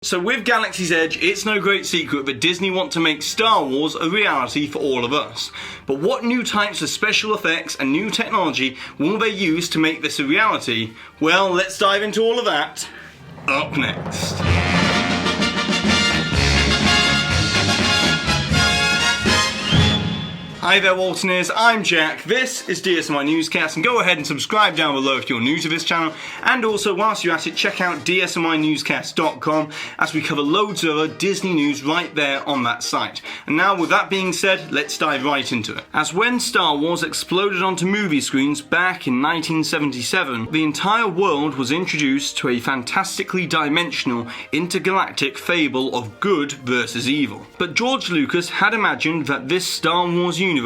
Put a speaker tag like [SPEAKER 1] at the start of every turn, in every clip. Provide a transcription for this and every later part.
[SPEAKER 1] So with Galaxy's Edge, it's no great secret that Disney want to make Star Wars a reality for all of us. But what new types of special effects and new technology will they use to make this a reality? Well, let's dive into all of that up next. Hi there Waltoneers, I'm Jack, this is DSNY Newscast, and go ahead and subscribe down below if you're new to this channel, and also whilst you're at it, check out DSNYNewscast.com as we cover loads of other Disney news right there on that site. And now with that being said, let's dive right into it. As when Star Wars exploded onto movie screens back in 1977, the entire world was introduced to a fantastically dimensional, intergalactic fable of good versus evil. But George Lucas had imagined that this Star Wars universe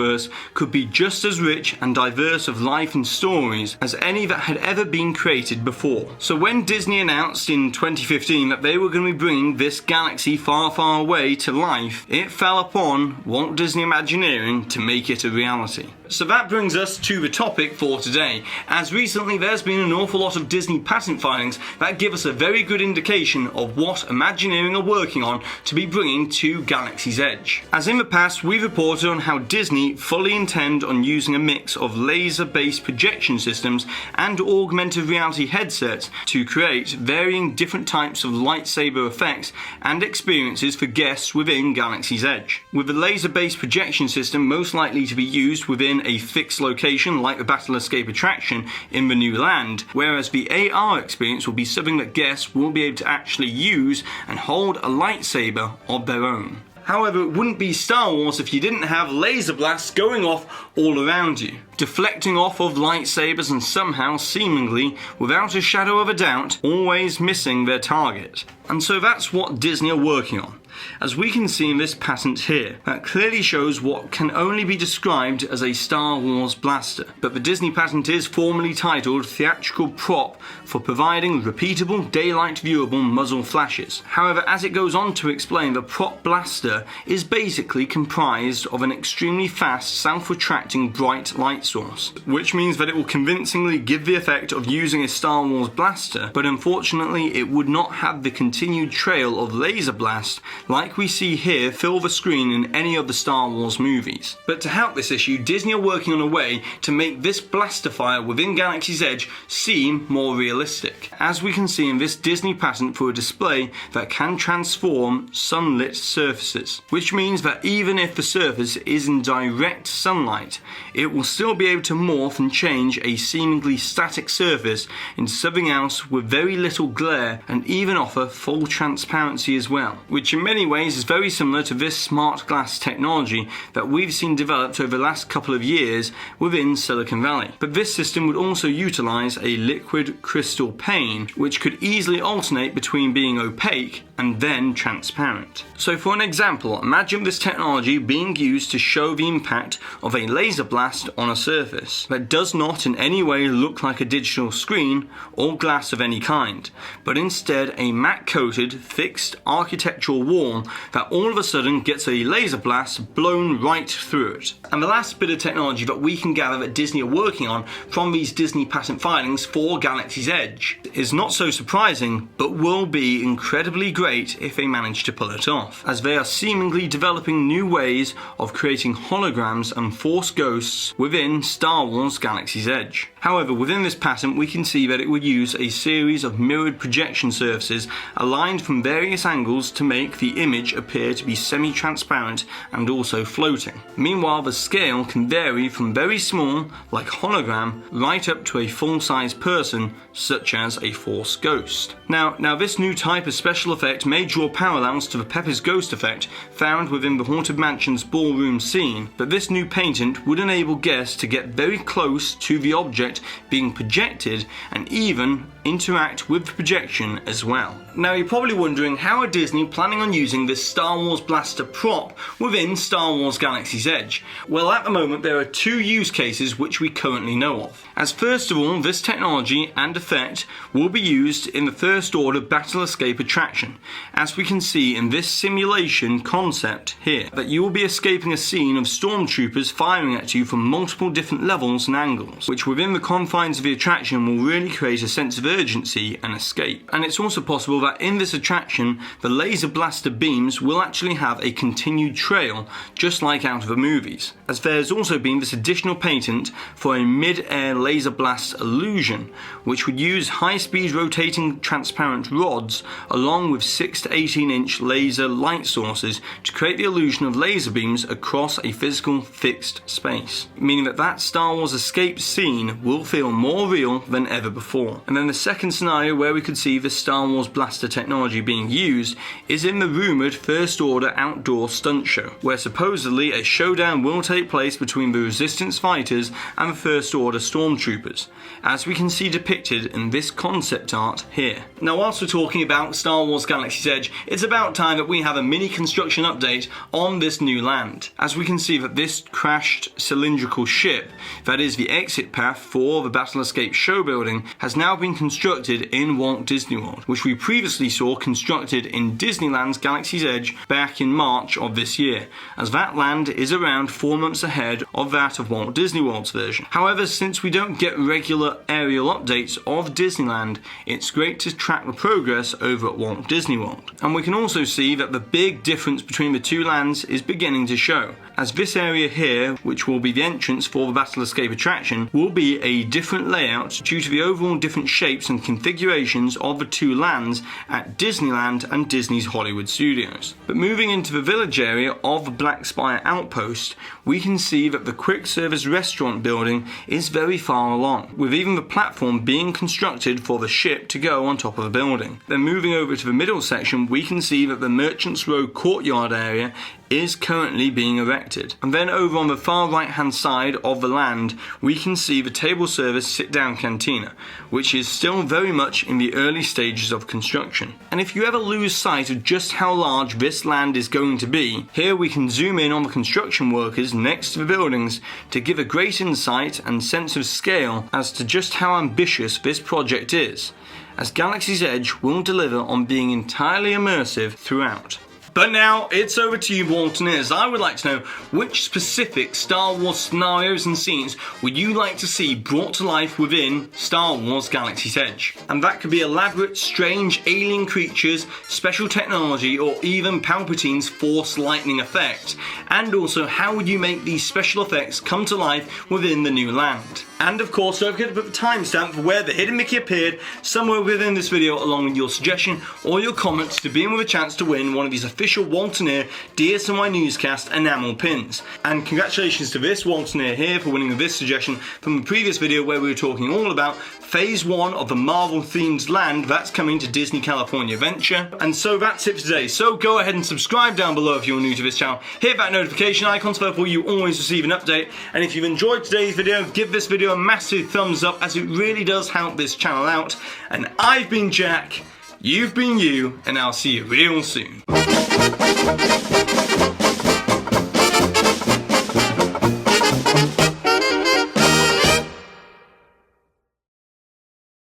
[SPEAKER 1] could be just as rich and diverse of life and stories as any that had ever been created before. So when Disney announced in 2015 that they were going to be bringing this galaxy far, far away to life, it fell upon Walt Disney Imagineering to make it a reality. So that brings us to the topic for today, as recently there's been an awful lot of Disney patent filings that give us a very good indication of what Imagineering are working on to be bringing to Galaxy's Edge. As in the past, we've reported on how Disney fully intend on using a mix of laser-based projection systems and augmented reality headsets to create varying different types of lightsaber effects and experiences for guests within Galaxy's Edge. With the laser-based projection system most likely to be used within a fixed location like the Battle Escape attraction in the new land, whereas the AR experience will be something that guests will be able to actually use and hold a lightsaber of their own. However, it wouldn't be Star Wars if you didn't have laser blasts going off all around you, deflecting off of lightsabers and somehow, seemingly, without a shadow of a doubt, always missing their target. And so that's what Disney are working on. As we can see in this patent here, that clearly shows what can only be described as a Star Wars blaster. But the Disney patent is formally titled Theatrical Prop for providing repeatable, daylight viewable muzzle flashes. However, as it goes on to explain, the prop blaster is basically comprised of an extremely fast, self-retracting bright light source, which means that it will convincingly give the effect of using a Star Wars blaster, but unfortunately it would not have the continued trail of laser blast like we see here fill the screen in any of the Star Wars movies. But to help this issue, Disney are working on a way to make this blaster fire within Galaxy's Edge seem more realistic, as we can see in this Disney patent for a display that can transform sunlit surfaces, which means that even if the surface is in direct sunlight, it will still be able to morph and change a seemingly static surface into something else with very little glare and even offer full transparency as well, which in many ways is very similar to this smart glass technology that we've seen developed over the last couple of years within Silicon Valley. But this system would also utilize a liquid crystal pane, which could easily alternate between being opaque and then transparent. So for an example, imagine this technology being used to show the impact of a laser blast on a surface that does not in any way look like a digital screen or glass of any kind, but instead a matte-coated, fixed architectural wall that all of a sudden gets a laser blast blown right through it. And the last bit of technology that we can gather that Disney are working on from these Disney patent filings for Galaxy's Edge is not so surprising, but will be incredibly great if they manage to pull it off, as they are seemingly developing new ways of creating holograms and Force ghosts within Star Wars Galaxy's Edge. However, within this patent we can see that it would use a series of mirrored projection surfaces aligned from various angles to make the image appear to be semi-transparent and also floating. Meanwhile, the scale can vary from very small, like hologram, right up to a full-size person, such as a Force ghost. Now this new type of special effect may draw parallels to the Pepper's Ghost effect found within the Haunted Mansion's ballroom scene, but this new patent would enable guests to get very close to the object being projected and even interact with the projection as well. Now you're probably wondering, how are Disney planning on using this Star Wars blaster prop within Star Wars Galaxy's Edge? Well, at the moment there are two use cases which we currently know of. As first of all, this technology and effect will be used in the First Order Battle Escape attraction, as we can see in this simulation concept here, that you will be escaping a scene of stormtroopers firing at you from multiple different levels and angles, which within the confines of the attraction will really create a sense of urgency and escape. And it's also possible that in this attraction, the laser blaster beams will actually have a continued trail, just like out of the movies, as there has also been this additional patent for a mid-air laser blast illusion, which would use high-speed rotating transparent rods along with 6 to 18-inch laser light sources to create the illusion of laser beams across a physical fixed space, meaning that Star Wars escape scene will feel more real than ever before. And then the second scenario where we could see the Star Wars blaster technology being used is in the rumoured First Order outdoor stunt show, where supposedly a showdown will take place between the Resistance fighters and the First Order stormtroopers, as we can see depicted in this concept art here. Now, whilst we're talking about Star Wars Galaxy's Edge, it's about time that we have a mini construction update on this new land, as we can see that this crashed cylindrical ship, that is the exit path for the Battle Escape show building, has now been constructed in Walt Disney World, which we previously saw constructed in Disneyland's Galaxy's Edge back in March of this year, as that land is around 4 months ahead of that of Walt Disney World's version. However, since we don't get regular aerial updates of Disneyland, it's great to track the progress over at Walt Disney World. And we can also see that the big difference between the two lands is beginning to show, as this area here, which will be the entrance for the Battle Escape attraction, will be a different layout due to the overall different shapes and configurations of the two lands at Disneyland and Disney's Hollywood Studios. But moving into the village area of the Black Spire Outpost, we can see that the quick service restaurant building is very far along, with even the platform being constructed for the ship to go on top of the building. Then moving over to the middle section, we can see that the Merchants Row courtyard area is currently being erected. And then over on the far right hand side of the land, we can see the table service sit down cantina, which is still very much in the early stages of construction. And if you ever lose sight of just how large this land is going to be, here we can zoom in on the construction workers next to the buildings to give a great insight and sense of scale as to just how ambitious this project is, as Galaxy's Edge will deliver on being entirely immersive throughout. But now, it's over to you, Waltoniers. I would like to know which specific Star Wars scenarios and scenes would you like to see brought to life within Star Wars Galaxy's Edge? And that could be elaborate, strange alien creatures, special technology, or even Palpatine's Force lightning effect. And also, how would you make these special effects come to life within the new land? And of course, don't forget to put the timestamp for where the hidden Mickey appeared somewhere within this video, along with your suggestion or your comments to be in with a chance to win one of these official Waltoneer DSNY Newscast enamel pins. And congratulations to this Waltoneer here for winning this suggestion from the previous video where we were talking all about Phase 1 of the Marvel-themed land that's coming to Disney California Adventure. And so that's it for today. So go ahead and subscribe down below if you're new to this channel. Hit that notification icon so therefore you always receive an update. And if you've enjoyed today's video, give this video a massive thumbs up, as it really does help this channel out. And I've been Jack, you've been you, and I'll see you real soon.